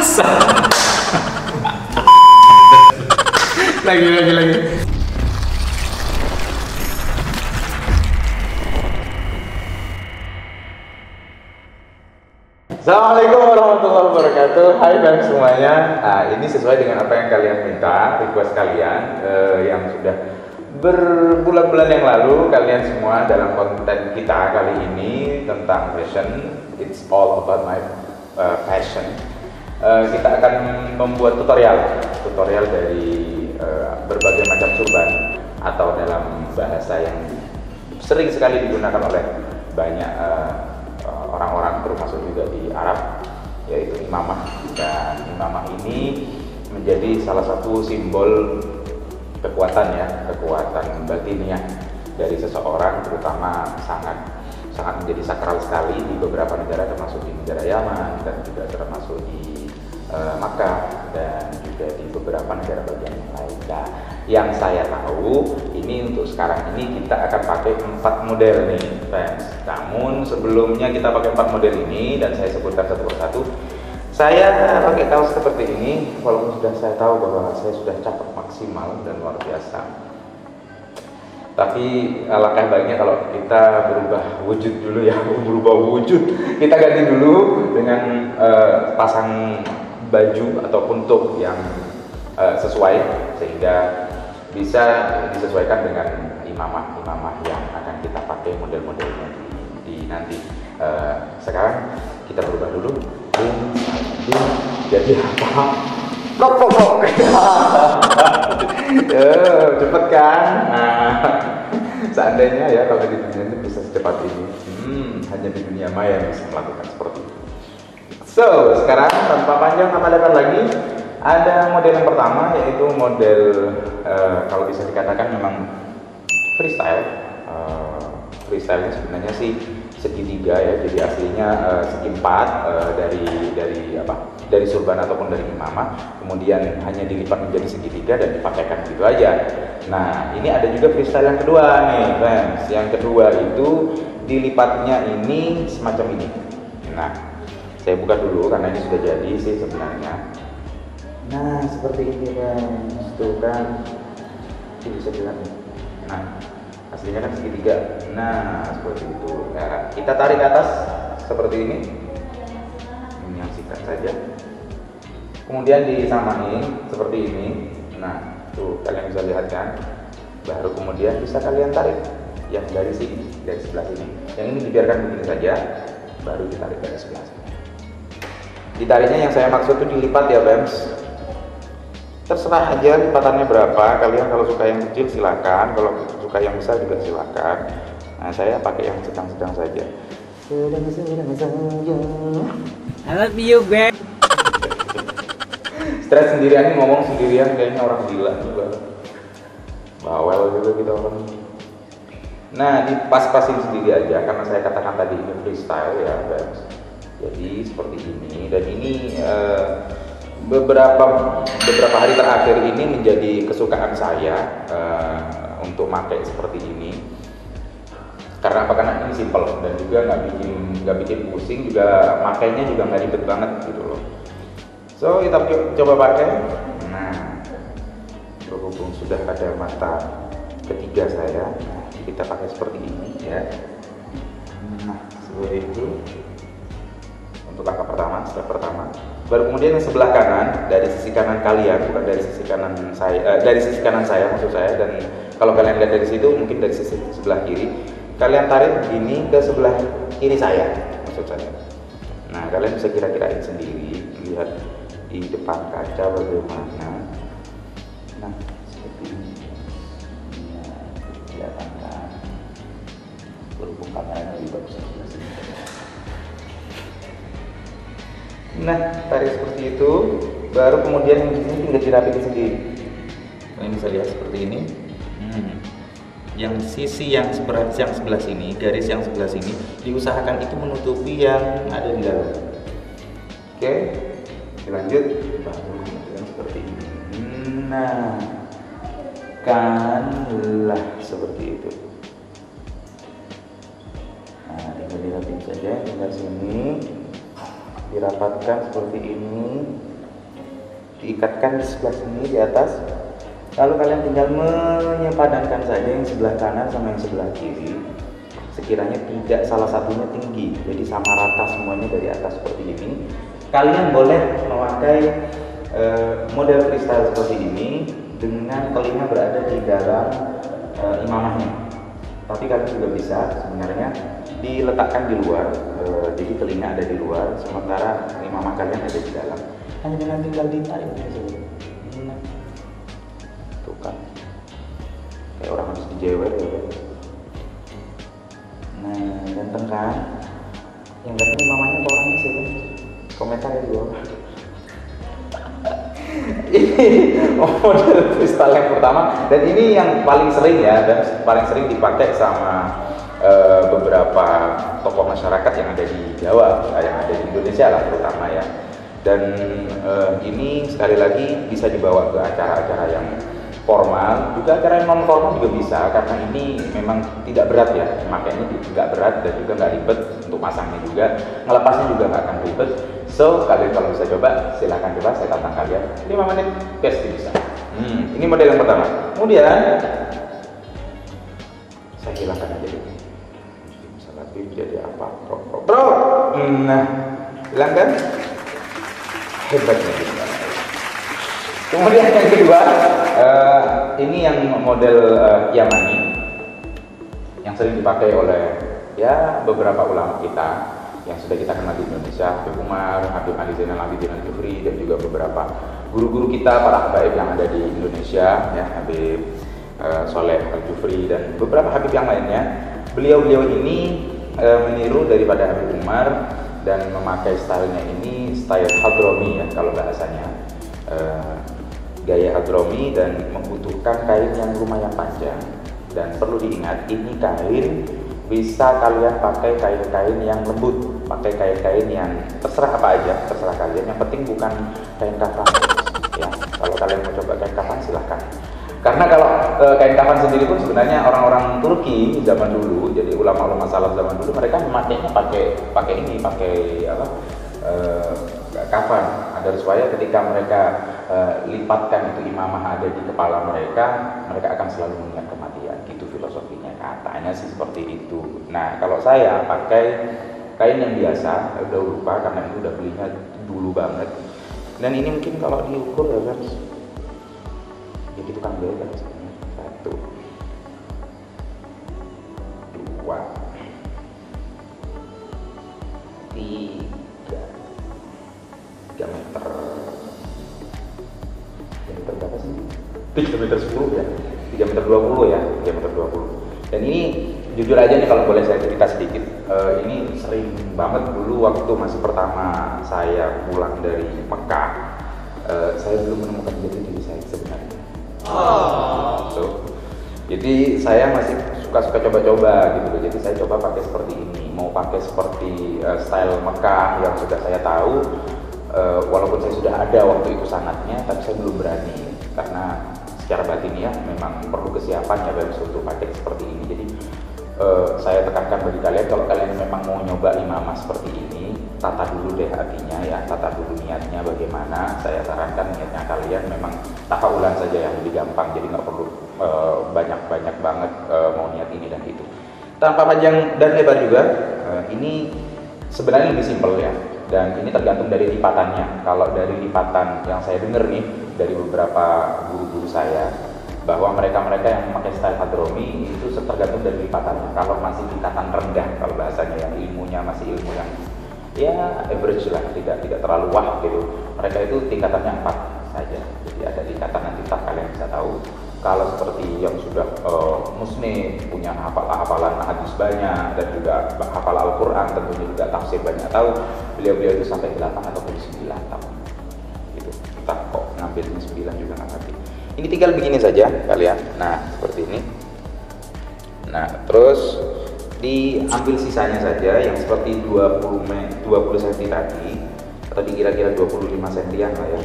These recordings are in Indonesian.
Masa? lagi. Assalamualaikum warahmatullahi wabarakatuh. Hai fans semuanya. Nah, ini sesuai dengan apa yang kalian minta, request kalian yang sudah berbulan-bulan yang lalu. Kalian semua dalam konten kita kali ini tentang fashion. It's all about my passion. Kita akan membuat tutorial dari berbagai macam surban atau dalam bahasa yang sering sekali digunakan oleh banyak orang-orang, termasuk juga di Arab, yaitu imamah. Dan imamah ini menjadi salah satu simbol kekuatan batiniah dari seseorang, terutama sangat menjadi sakral sekali di beberapa negara, termasuk di negara Yaman dan juga termasuk di Makkah dan juga di beberapa negara bagian yang lain. Nah, yang saya tahu ini untuk sekarang ini kita akan pakai 4 model nih fans. Namun sebelumnya kita pakai 4 model ini dan saya sebutkan satu persatu. Saya pakai kaos seperti ini walaupun sudah saya tahu bahwa saya sudah cakep maksimal dan luar biasa. Tapi alangkah baiknya kalau kita berubah wujud dulu ya, kita ganti dulu dengan pasang baju ataupun top yang sesuai sehingga bisa disesuaikan dengan imamah yang akan kita pakai model-modelnya di nanti. Sekarang kita berubah dulu. Jadi apa? Cepet kan? Nah, seandainya ya kalau di dunia ini bisa secepat ini, hanya di dunia maya yang bisa melakukan seperti itu. So, sekarang tanpa panjang kata lebar lagi, ada model yang pertama, yaitu model kalau bisa dikatakan memang freestyle. Freestyle sebenarnya sih segitiga ya, jadi aslinya segi 4 dari surban ataupun dari imamah, kemudian hanya dilipat menjadi segitiga dan dipakaikan begitu aja. Nah, ini ada juga freestyle yang kedua nih fans. Yang kedua itu dilipatnya ini semacam ini. Nah, saya buka dulu karena ini sudah jadi sih sebenarnya. Nah, seperti ini fans, tuh kan, ini bisa dilihat nih. Nah, aslinya kan segitiga. Nah, seperti itu. Nah, kita tarik ke atas seperti ini. Ini yang sikat saja. Kemudian disamain seperti ini. Nah, tuh kalian bisa lihat kan. Baru kemudian bisa kalian tarik yang dari sini, dari sebelah sini. Yang ini dibiarkan begini saja. Baru ditarik dari sebelah sini. Ditariknya yang saya maksud itu dilipat ya, Bams. Terserah aja lipatannya berapa. Kalian kalau suka yang kecil silakan, kalau suka yang besar juga silakan. Nah, saya pakai yang sedang-sedang saja. Sedang-sedang saja. I love you, babe. Stres sendirian, ngomong sendirian kayaknya orang gila juga. Bawel gitu kita orang. Nah, dipas-pasin sendiri aja karena saya katakan tadi ini freestyle ya, guys. Jadi seperti ini, dan ini beberapa hari terakhir ini menjadi kesukaan saya untuk pakai seperti ini. Karena apa? Karena ini simple dan juga nggak bikin pusing, juga makainya juga nggak ribet banget gitu loh. So kita coba pakai. Nah, berhubung sudah ada mata ketiga saya, nah, kita pakai seperti ini ya. Nah, seperti itu untuk langkah pertama, step pertama. Baru kemudian yang sebelah kanan, dari sisi kanan kalian, bukan dari sisi kanan saya, dari sisi kanan saya maksud saya. Dan kalau kalian lihat dari situ, mungkin dari sisi sebelah kiri, kalian tarik ini ke sebelah kiri saya maksud saya. Nah, kalian bisa kira-kirain sendiri, lihat di depan kaca bagaimana. Nah, seperti ini. Nah, kelihatan kan? Berhubung kameranya lebih bagus. Nah, tarik seperti itu, baru kemudian di sini tinggal dirapikan sendiri. Kalian bisa lihat seperti ini. Yang sisi yang sebelah sini, garis yang sebelah sini, diusahakan itu menutupi yang ada di dalam. Oke, dilanjut. Baru kemudian seperti ini. Nah, kanlah seperti itu. Nah, tinggal dirapikan saja, tinggal sini. Dirapatkan seperti ini. diikatkan di sebelah sini di atas. Lalu kalian tinggal menyepadankan saja yang sebelah kanan sama yang sebelah kiri. Sekiranya tidak salah satunya tinggi, jadi sama rata semuanya dari atas seperti ini. Kalian boleh memakai model kristal seperti ini dengan telinga berada di dalam imamahnya. Tapi kalian juga bisa sebenarnya diletakkan di luar, jadi telinga ada di luar, sementara imamah kalian ada di dalam. Hanya dengan tinggal ditarik saja. Tuh kan, kayak orang habis dijewer ya. Nah, ganteng kan? Yang ganteng imamahnya atau orangnya sih kan? Komentar ya di bawah. Ini model kristal yang pertama, dan ini yang paling sering ya, dan paling sering dipakai sama beberapa tokoh masyarakat yang ada di Jawa, yang ada di Indonesia lah terutama ya. Dan ini sekali lagi bisa dibawa ke acara-acara yang formal, juga acara yang non formal juga bisa, karena ini memang tidak berat ya, makanya tidak berat dan juga nggak ribet untuk masangnya juga, ngelepasnya juga nggak akan ribet. So kalian kalau bisa coba, silahkan coba, saya tantang kalian 5 menit pasti bisa. Ini model yang pertama. Kemudian saya hilangkan aja dulu. Misalnya jadi apa? Bro. Nah, hilangkan. Hebatnya gitu. Kemudian yang kedua, ini yang model Yamani yang sering dipakai oleh ya beberapa ulama kita yang sudah kita kenal di Indonesia, Habib Umar, Habib Ali Zainal Abidin Al-Jufri, dan juga beberapa guru-guru kita, para habaib yang ada di Indonesia, ya Habib Soleh Al-Jufri dan beberapa habib yang lainnya. Beliau-beliau ini meniru daripada Habib Umar dan memakai stylenya ini style Hadromi ya kalau bahasanya. Gaya Hadromi, dan membutuhkan kain yang lumayan panjang. Dan perlu diingat, ini kain bisa kalian pakai kain-kain yang lembut, pakai kain-kain yang terserah apa aja, terserah kalian. Yang penting bukan kain kafan ya. Kalau kalian mau coba kain kafan silahkan. Karena kalau kain kafan sendiri pun sebenarnya orang-orang Turki zaman dulu, jadi ulama-ulama salaf zaman dulu, mereka memakainya pakai ini, pakai apa? Kafan, agar supaya ketika mereka lipatkan itu imamah ada di kepala mereka, mereka akan selalu mengingat kematian. Gitu filosofinya, katanya sih seperti itu. Nah, kalau saya pakai kain yang biasa, udah lupa karena itu udah belinya dulu banget. Dan ini mungkin kalau diukur ya guys, ya gitu kan beda sebenarnya. 1, 2, 3 meter. 3 meter berapa sih? 3 meter 10 ya? 3 meter 20 ya? 3 meter 20. Dan ini jujur aja nih kalau boleh saya cerita sedikit, ini sering banget dulu waktu masih pertama saya pulang dari Mekah, saya belum menemukan jati diri saya sebenarnya. Jadi saya masih suka coba-coba gitu. Jadi saya coba pakai seperti ini, mau pakai seperti style Mekah yang sudah saya tahu. Walaupun saya sudah ada waktu itu sanatnya, tapi saya belum berani karena secara batin ya memang perlu kesiapan ya bagus untuk pakai seperti ini. Jadi saya tekankan bagi kalian, kalau kalian memang mau nyoba imamah seperti ini, tata dulu deh hatinya ya, tata dulu niatnya bagaimana. Saya sarankan niatnya kalian memang tafaulan saja yang lebih gampang, jadi nggak perlu banyak-banyak banget mau niat ini dan itu. Tanpa panjang dan lebar juga, ini sebenarnya lebih simpel ya. Dan ini tergantung dari lipatannya. Kalau dari lipatan yang saya dengar nih dari beberapa guru-guru saya, bahwa mereka-mereka yang memakai style Hadromi itu tergantung dari lipatannya. Kalau masih tingkatan rendah, kalau bahasanya yang ilmunya masih ilmu yang ya average lah, tidak terlalu wah gitu, mereka itu tingkatannya 4 saja. Jadi ada tingkatan, nanti kalian bisa tahu. Kalau seperti yang sudah musnid, punya hafalan hadis banyak dan juga hafal Al-Quran, tentunya juga tafsir banyak tahu, beliau-beliau itu sampai 8 ataupun 9 tahun gitu. Entah kok ngambilnya 9 juga nggak ngerti. Ini tinggal begini saja kalian, nah seperti ini. Nah terus diambil sisanya saja yang seperti 20 cm tadi, atau dikira-kira 25 cm lah ya.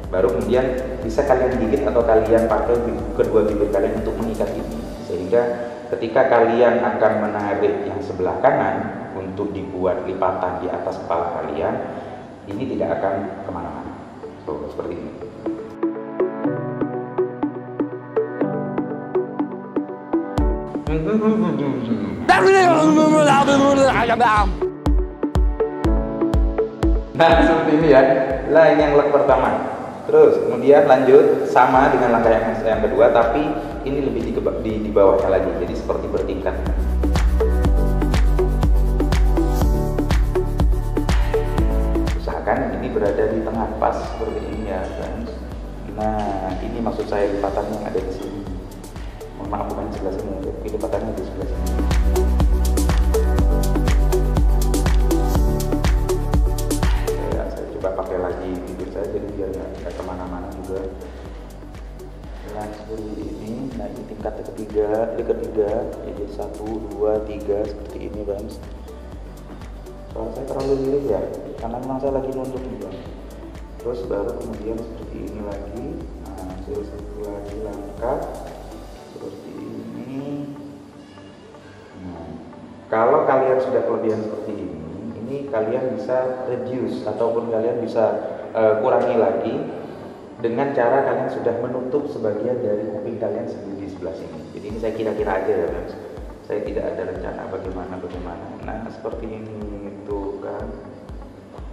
Baru kemudian bisa kalian gigit atau kalian pakai kedua bibir kalian untuk mengikat ini, sehingga ketika kalian akan menarik yang sebelah kanan untuk dibuat lipatan di atas kepala kalian, ini tidak akan kemana-mana. Tuh, seperti ini. Nah, seperti ini ya. Lah, ini yang leg pertama. Terus kemudian lanjut sama dengan langkah yang kedua, tapi ini lebih di bawahnya lagi, jadi seperti bertingkat. Usahakan ini berada di tengah pas seperti ini ya, friends. Nah, ini maksud saya lipatan yang ada di sini. Mohon maaf, bukan di sebelah sini, tapi lipatannya di sebelah sini. Saya coba pakai lagi bibir saya, jadi biar nggak kemana-mana juga. Nah, seperti ini. Nah, ini tingkat ketiga, jadi 1, 2, 3 seperti ini, friends. Soalnya saya terlalu lirik ya, karena memang saya lagi nunduk nih, bang. Terus baru kemudian seperti ini lagi. Nah, terus satu lagi langkah seperti ini. Nah, kalau kalian sudah kelebihan seperti ini kalian bisa reduce ataupun kalian bisa kurangi lagi dengan cara kalian sudah menutup sebagian dari kuping kalian sendiri di sebelah sini. Jadi ini saya kira-kira aja ya, guys. Saya tidak ada rencana bagaimana. Nah, seperti ini tuh kan.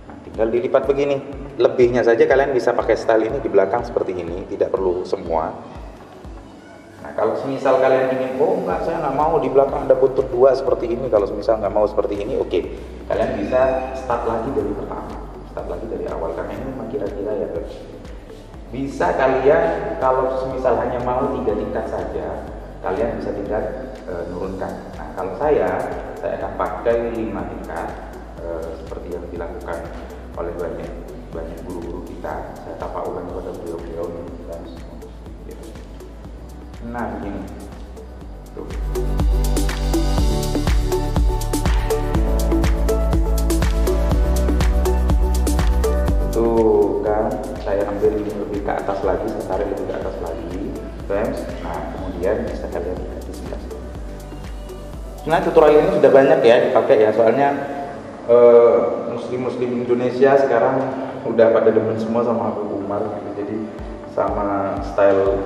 Nah, tinggal dilipat begini. Lebihnya saja kalian bisa pakai style ini di belakang seperti ini, tidak perlu semua. Nah, kalau semisal kalian ingin, oh enggak, saya nggak mau di belakang ada buntut dua seperti ini. Kalau semisal nggak mau seperti ini, oke. Kalian bisa start lagi dari pertama, start lagi dari awal. Karena ini memang kira-kira ya, guys. Bisa kalian kalau semisal hanya mau 3 tingkat saja, kalian bisa tinggal nurunkan. Nah, kalau saya akan pakai 5 tingkat seperti yang dilakukan oleh banyak guru-guru kita. Saya tapak ulang kepada beliau-beliau dan gitu. Nah, begini tuh. Tuh kan, saya ambil ini lebih ke atas lagi, saya tarik lebih ke atas lagi, friends. Nah, kemudian bisa kalian lihat di sebelah sini. Nah, tutorial ini sudah banyak ya dipakai ya, soalnya muslim Indonesia sekarang udah pada demen semua sama Habib Umar gitu. Jadi sama style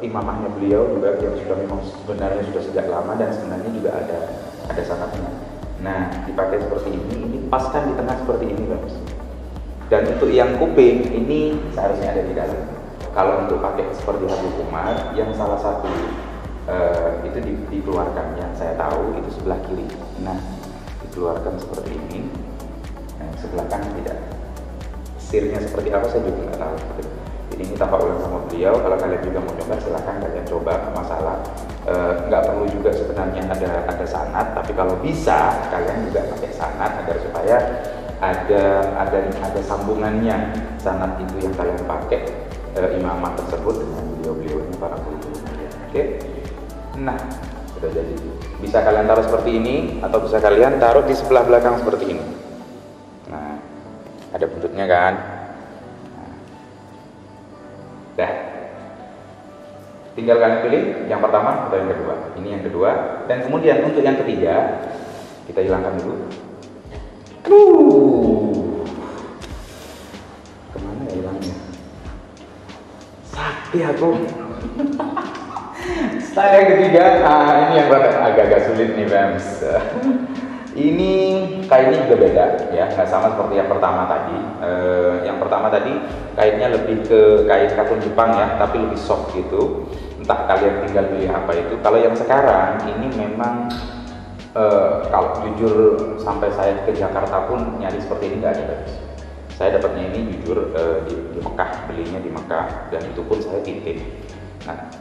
imamahnya beliau juga yang sudah memang sebenarnya sudah sejak lama dan sebenarnya juga ada sanatnya. Nah, dipakai seperti ini paskan di tengah seperti ini, guys. Dan untuk yang kuping ini seharusnya ada di dalam. Kalau untuk pakai seperti Habib Umar, yang salah satu itu dikeluarkan, yang saya tahu itu sebelah kiri. Nah, dikeluarkan seperti ini. Nah, sebelah kanan tidak. Sirnya seperti apa saya juga nggak tahu. Jadi ini tapak ulang sama beliau. Kalau kalian juga mau coba, silahkan kalian coba, nggak masalah. Nggak perlu juga sebenarnya ada sanat, tapi kalau bisa kalian juga pakai sanat agar supaya ada sambungannya sanat itu yang kalian pakai imamah tersebut dengan beliau-beliau ini, para guru. Oke. Nah, sudah jadi. Bisa kalian taruh seperti ini atau bisa kalian taruh di sebelah belakang seperti ini. Nah, ada buntutnya kan? Dah. Tinggal kalian pilih yang pertama atau yang kedua. Ini yang kedua. Dan kemudian untuk yang ketiga kita hilangkan dulu. Kemana ya hilangnya? Sakti aku. Style yang ketiga, ini yang agak sulit nih, Bams. Ini kainnya juga beda ya, nggak sama seperti yang pertama tadi. Yang pertama tadi kainnya lebih ke kain katun Jepang ya, tapi lebih soft gitu. Entah kalian tinggal pilih apa itu. Kalau yang sekarang ini memang kalau jujur sampai saya ke Jakarta pun nyari seperti ini nggak ada, guys. Saya dapatnya ini jujur di Mekah, belinya di Mekah, dan itu pun saya titip. Nah,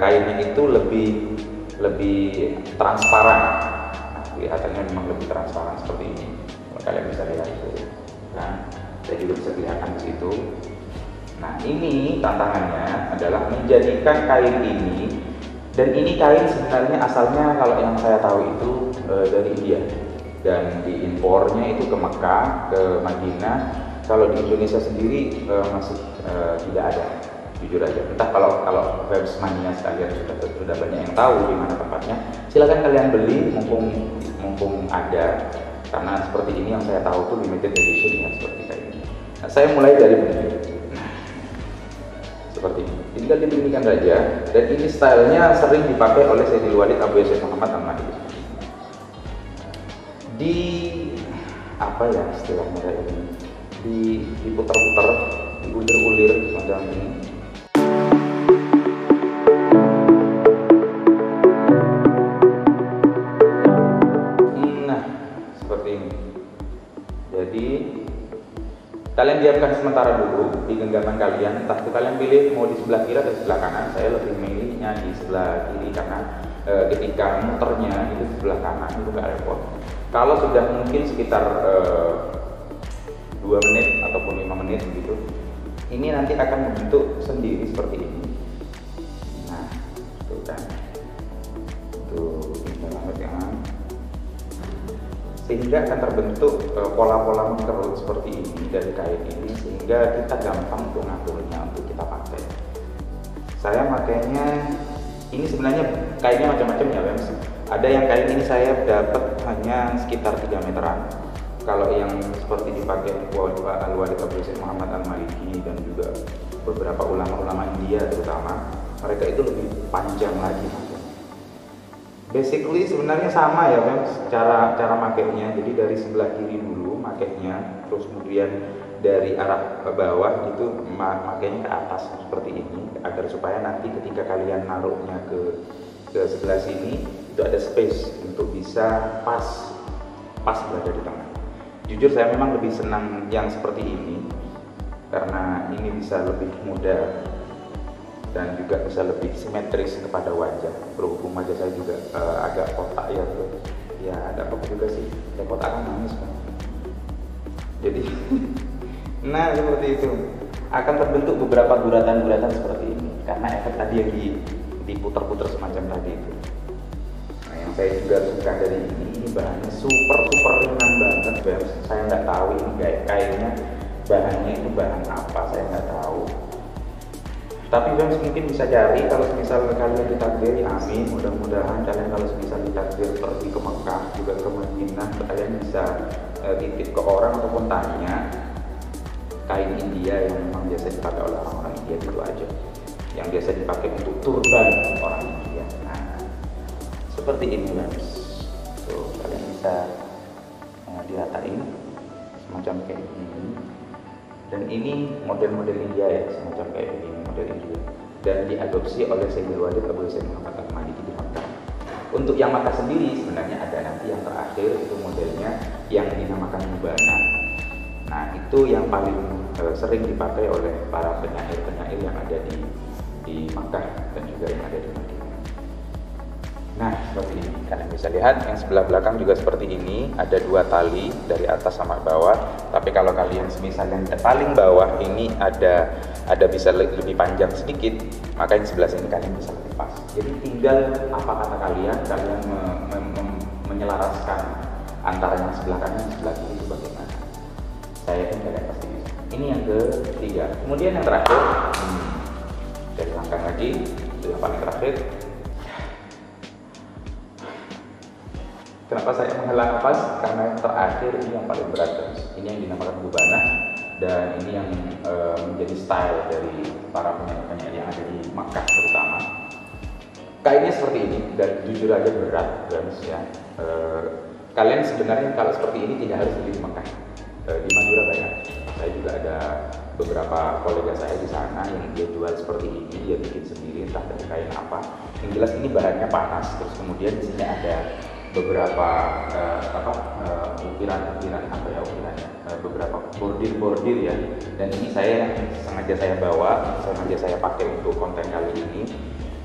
kainnya itu lebih transparan. Nah, kelihatannya memang lebih transparan seperti ini. Kalau kalian bisa lihat itu, kan? Saya juga bisa kelihatan di situ. Nah, ini tantangannya adalah menjadikan kain ini, dan ini kain sebenarnya asalnya kalau yang saya tahu itu dari India, dan diimpornya itu ke Mekah, ke Madinah. Kalau di Indonesia sendiri masih tidak ada, jujur aja. Entah kalau Vibes Mania sekalian sudah banyak yang tahu di mana tempatnya, silakan kalian beli mumpung ada, karena seperti ini yang saya tahu tuh limited edition ya, seperti kayak ini. Nah, saya mulai dari begini. Seperti ini. Tinggal dibunyikan saja. Dan ini stylenya sering dipakai oleh Sayyidil Walid Abu Yasir Muhammad Al-Mahdi. Di apa ya istilahnya kayak ini? Diputar-putar, diulir-ulir semacam ini. Nah, seperti ini. Jadi kalian diamkan sementara dulu di genggaman kalian, entah itu kalian pilih mau di sebelah kiri atau di sebelah kanan. Saya lebih milihnya di sebelah kiri karena ketika muternya itu di sebelah kanan itu nggak repot. Kalau sudah mungkin sekitar 2 menit ataupun 5 menit begitu, ini nanti akan membentuk sendiri seperti ini. Nah, itu kan, tuh ini banget ya. Sehingga akan terbentuk pola-pola mengkerut seperti ini dari kain ini, sehingga kita gampang untuk ngaturnya untuk kita pakai. Saya makainya ini sebenarnya kainnya macam-macam ya, Bang. Ada yang kain ini saya dapat hanya sekitar 3 meteran. Kalau yang seperti dipakai Al-Walid Abu Yasir Muhammad Al-Maliki dan juga beberapa ulama-ulama India terutama, mereka itu lebih panjang lagi. Basically sebenarnya sama ya, Bang, cara makainya. Jadi dari sebelah kiri dulu makainya, terus kemudian dari arah ke bawah itu makainya ke atas seperti ini, agar supaya nanti ketika kalian naruhnya ke sebelah sini itu ada space untuk bisa pas berada di tengah. Jujur saya memang lebih senang yang seperti ini karena ini bisa lebih mudah dan juga bisa lebih simetris kepada wajah. Berhubung wajah saya juga agak kotak ya, bro. Ya agak kotak juga sih. Ya kotak kan manis kan. Jadi, nah seperti itu akan terbentuk beberapa guratan-guratan seperti ini karena efek tadi yang diputar-putar semacam tadi itu. Nah yang saya juga suka dari ini bahannya super ringan banget, Bang. Saya nggak tahu ini kainnya bahannya itu bahan apa, saya nggak tahu. Tapi Bang mungkin bisa cari kalau misal kalian ditakdiri, amin, mudah-mudahan kalian kalau misal ditakdir pergi ke Mekah juga ke Madinah, kalian bisa titip ke orang ataupun tanya kain India yang memang biasa dipakai oleh orang-orang India itu aja, yang biasa dipakai untuk turban orang India. Nah, seperti ini Bang. Tuh kalian bisa diratain semacam kayak ini. Dan ini model-model India ya, semacam kayak ini model India, dan diadopsi oleh Sayyidil Walid Abu Yasir Muhammad Al-Maliki di Makkah. Untuk yang Makkah sendiri sebenarnya ada nanti yang terakhir itu modelnya yang dinamakan Mubana. Nah itu yang paling sering dipakai oleh para penyair-penyair yang ada di Makkah dan juga yang ada di Madinah. Nah seperti ini, kalian bisa lihat yang sebelah belakang juga seperti ini, ada 2 tali dari atas sama bawah. Tapi kalau kalian misalnya yang paling bawah ini ada bisa lebih panjang sedikit, maka yang sebelah sini kalian bisa lebih pas. Jadi tinggal apa kata kalian menyelaraskan antara yang sebelah kanan dan sebelah kiri itu bagaimana. Saya pun kalian pasti bisa. Ini yang ketiga. Kemudian yang terakhir, dari langkah lagi, itu yang paling terakhir. Kenapa saya menghela nafas? Karena yang terakhir ini yang paling berat, guys. Ini yang dinamakan Mubana, dan ini yang menjadi style dari para penyair yang ada di Makkah terutama. Kainnya seperti ini dan jujur aja berat, guys ya. Kalian sebenarnya kalau seperti ini tidak harus beli di Makkah. Di Madura banyak. Saya juga ada beberapa kolega saya di sana yang dia jual seperti ini, dia bikin sendiri entah dari kain apa. Yang jelas ini bahannya panas, terus kemudian di sini ada beberapa ukiran-ukiran apa ya ukirannya, beberapa bordir ya. Dan ini sengaja saya pakai untuk konten kali ini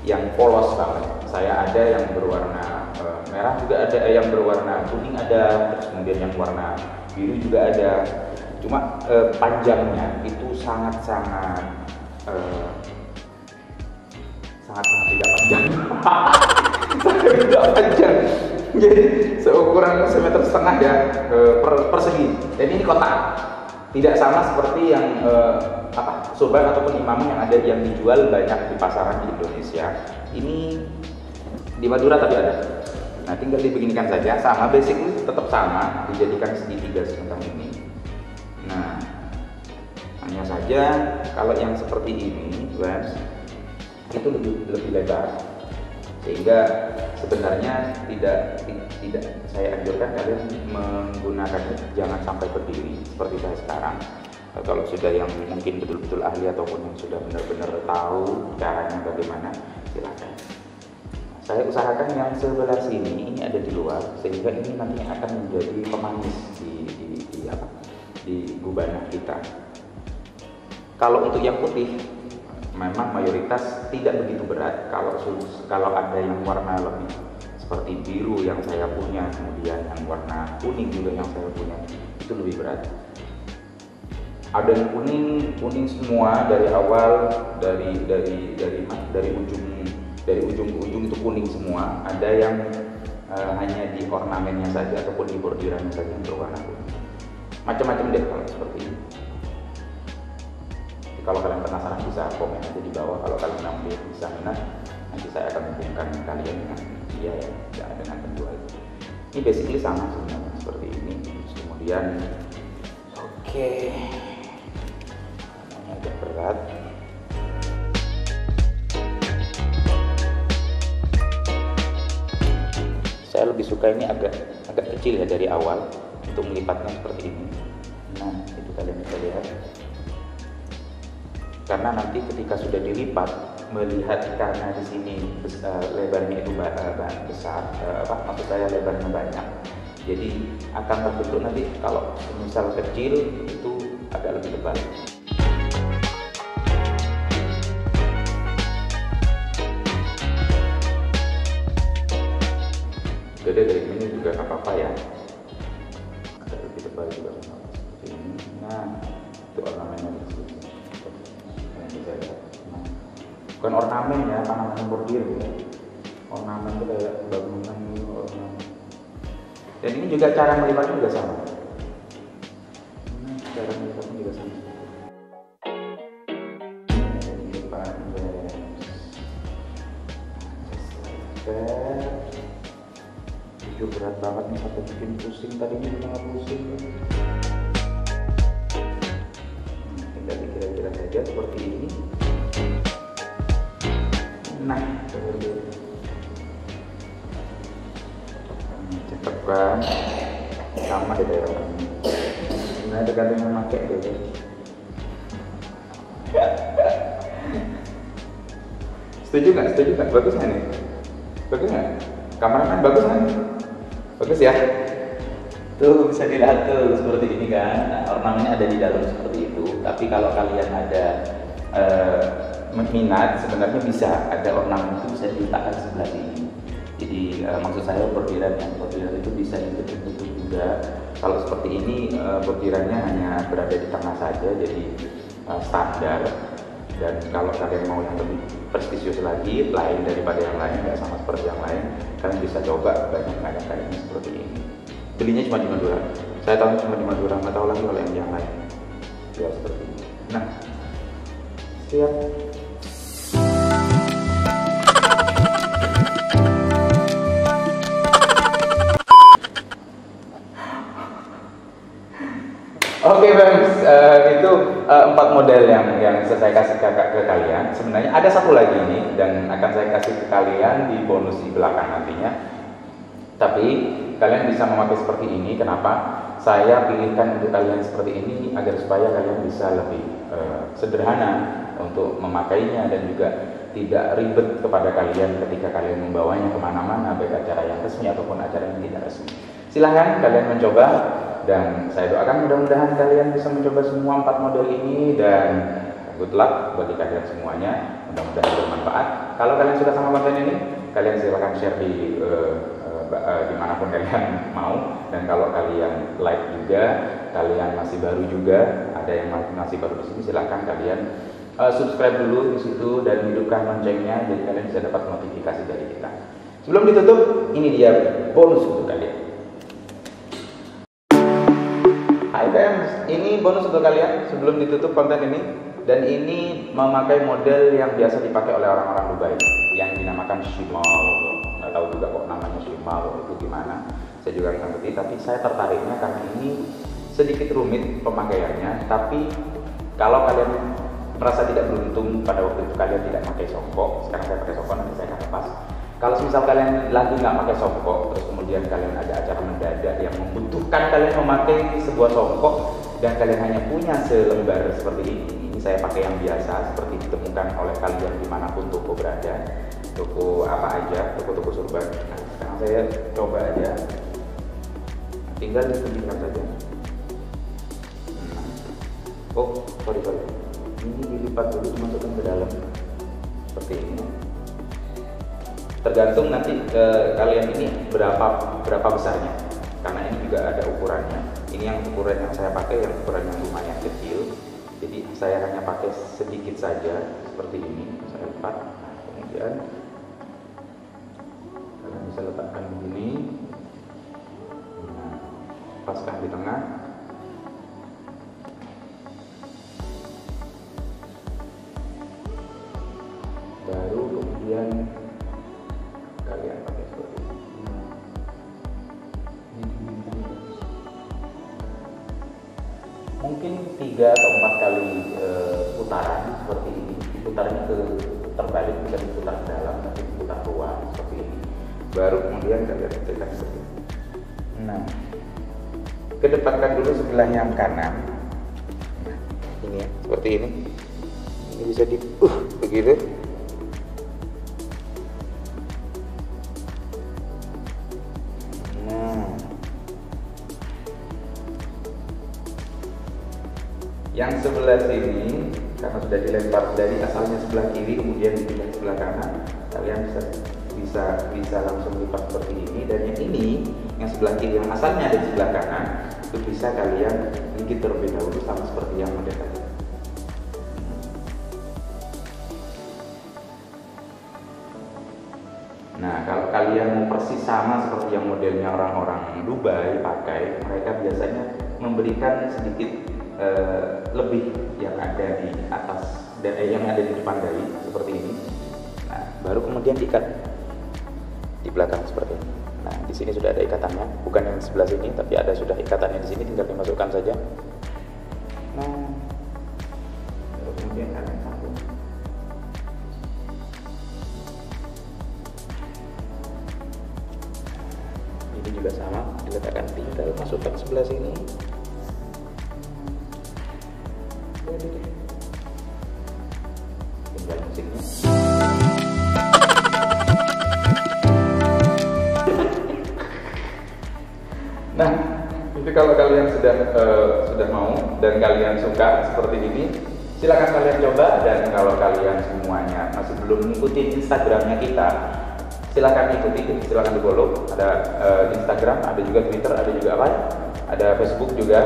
yang polos banget. Saya ada yang berwarna merah, juga ada yang berwarna kuning ada, terus kemudian yang warna biru juga ada. Cuma panjangnya itu sangat-sangat tidak panjang. Tidak panjang. Jadi seukuran 1,5 meter ya persegi. Jadi ini kotak. Tidak sama seperti yang surban ataupun imamah yang ada yang dijual banyak di pasaran di Indonesia. Ini di Madura tapi ada. Nah tinggal dibeginikan saja, sama basically tetap sama, dijadikan segitiga semacam ini. Nah Hanya saja kalau yang seperti ini, friends, itu lebih lebar, sehingga sebenarnya tidak saya anjurkan kalian menggunakannya jangan sampai berdiri seperti saya sekarang. Kalau sudah yang mungkin betul-betul ahli ataupun yang sudah benar-benar tahu caranya bagaimana, silakan. Saya usahakan yang sebelah sini ini ada di luar, sehingga ini nanti akan menjadi pemanis di gubana kita. Kalau untuk yang putih, memang mayoritas tidak begitu berat. Kalau ada yang warna lebih seperti biru yang saya punya, kemudian yang warna kuning juga yang saya punya, itu lebih berat. Ada yang kuning semua dari awal, dari ujung ke ujung itu kuning semua. Ada yang hanya di ornamennya saja ataupun di bordirannya saja yang berwarna kuning. Macam-macam deh kalau seperti ini. Kalau kalian penasaran bisa komen aja di bawah. Kalau kalian nanti bisa minat, nanti saya akan hubungkan kalian dengan dia ya, dengan penjual. Ini basically sama sebenarnya seperti ini. Terus kemudian, oke, ini agak berat. Saya lebih suka ini agak kecil ya dari awal untuk melipatnya seperti ini. Nah, itu kalian bisa lihat. Karena nanti ketika sudah dilipat, melihat karena di sini lebarnya itu besar, maksud saya lebarnya banyak, jadi akan terbentuk nanti kalau misal kecil itu agak lebih tebal. Gede dari ini juga nggak apa-apa ya, agak lebih tebal juga seperti ini. Nah, itu ornamennya di sini. Bukan ornamen ya, apa namanya, bordir ya. Ornamen itu kayak bangunan ornamen. Dan ini juga cara melipatnya juga sama. Cara melipatnya juga sama. Jujur berat banget nih sampai bikin pusing, tadinya juga pusing. Tinggal dikira-kira saja seperti ini. Nah, cepet kan, sama di daerah ini. Sebenarnya tergantung memakai deh. Setuju nggak? Bagus nggak nih? Bagus nggak? Kameramen bagus kan? Bagus ya? Tuh bisa dilihat tuh seperti ini kan. Nah, ornamennya ada di dalam seperti itu. Tapi kalau kalian ada minat, sebenarnya bisa ada ornamen itu bisa diletakkan sebelah sini. Jadi maksud saya bordiran itu bisa ditutup juga. Kalau seperti ini bordirannya hanya berada di tengah saja, jadi standar. Dan kalau kalian mau yang lebih prestisius lagi, lain daripada yang lain, nggak sama seperti yang lain, kalian bisa coba banyak kayaknya seperti ini. Belinya cuma di Madura. Saya tahu cuma di Madura, nggak tahu lagi kalau yang lain. Ya seperti ini. Nah, siap. Oke, friends, itu 4 model yang saya kasih ke kalian. Sebenarnya ada satu lagi ini dan akan saya kasih ke kalian di bonus di belakang nantinya. Tapi kalian bisa memakai seperti ini. Kenapa? Saya pilihkan untuk kalian seperti ini agar supaya kalian bisa lebih sederhana untuk memakainya dan juga tidak ribet kepada kalian ketika kalian membawanya kemana-mana, baik acara yang resmi ataupun acara yang tidak resmi. Silahkan kalian mencoba, dan saya doakan mudah-mudahan kalian bisa mencoba semua 4 model ini, dan good luck bagi kalian semuanya, mudah-mudahan bermanfaat. Kalau kalian suka sama konten ini, kalian silahkan share di dimanapun kalian mau, dan kalau kalian like juga, kalian masih baru juga, ada yang masih baru di sini, silahkan kalian subscribe dulu di situ dan hidupkan loncengnya, jadi kalian bisa dapat notifikasi dari kita. Sebelum ditutup, ini dia bonus untuk kalian. Hai friends, ini bonus untuk kalian sebelum ditutup konten ini, dan ini memakai model yang biasa dipakai oleh orang-orang Dubai yang dinamakan shimal. Nggak tahu juga kok namanya shimal itu gimana, saya juga nggak ngerti, tapi saya tertariknya karena ini sedikit rumit pemakaiannya, tapi Kalau kalian merasa tidak beruntung pada waktu itu kalian tidak pakai songkok, sekarang saya pakai songkok, nanti saya akan lepas. Kalau misal kalian lagi nggak pakai songkok, terus kemudian kalian ada acara mendadak yang membutuhkan kalian memakai sebuah songkok dan kalian hanya punya selembar seperti ini saya pakai yang biasa seperti ditemukan oleh kalian dimanapun toko berada, toko apa aja, toko-toko surban. Nah, sekarang saya coba aja, tinggal ditunjukkan saja. Oh, sorry, ini dilipat dulu, dimasukkan ke dalam seperti ini. Tergantung nanti kalian ini berapa besarnya, karena ini juga ada ukurannya. Ini yang ukuran yang saya pakai, yang ukuran yang lumayan kecil, jadi saya hanya pakai sedikit saja seperti ini. Saya lipat, nah, kemudian kalian bisa letakkan begini, nah, paskan di tengah. Baru kemudian kalian pakai seperti ini. Mungkin 3 atau 4 kali putaran seperti ini. Putarnya terbalik, bisa diputar ke dalam, nanti diputar keluar seperti ini. Baru kemudian kalian tekan seperti ini. Nah, kedepankan dulu sebelah yang kanan. Nah, ini ya, seperti ini. Ini bisa di begitu. Yang sebelah sini karena sudah dilempar dari asalnya sebelah kiri kemudian dipindah sebelah kanan, kalian bisa langsung lipat seperti ini. Dan yang ini yang sebelah kiri yang asalnya ada di sebelah kanan itu bisa kalian gigit terlebih dahulu sama seperti yang model tadi. Nah, kalau kalian mau persis sama seperti yang modelnya orang-orang Dubai pakai, mereka biasanya memberikan sedikit lebih yang ada di atas dan yang ada di depan dahi seperti ini. Nah, baru kemudian diikat di belakang seperti ini. Nah, di sini sudah ada ikatannya, bukan yang di sebelah sini, tapi ada sudah ikatannya di sini, tinggal dimasukkan saja. Nah, baru kemudian kalian sambung. Ini juga sama, diletakkan, tinggal masukkan sebelah sini. Tinggal musiknya. Nah, itu kalau kalian sudah mau dan kalian suka seperti ini, silakan kalian coba. Dan kalau kalian semuanya masih belum mengikuti Instagramnya kita, silakan ikuti, silakan di-follow. Ada Instagram, ada juga Twitter, ada juga apa? Ada Facebook juga,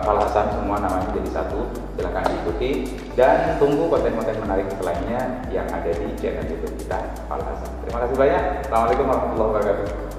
Fal Hasan, semua namanya jadi satu. Silahkan diikuti dan tunggu konten-konten menarik lainnya yang ada di channel YouTube kita, Fal Hasan. Terima kasih banyak. Assalamualaikum warahmatullahi wabarakatuh.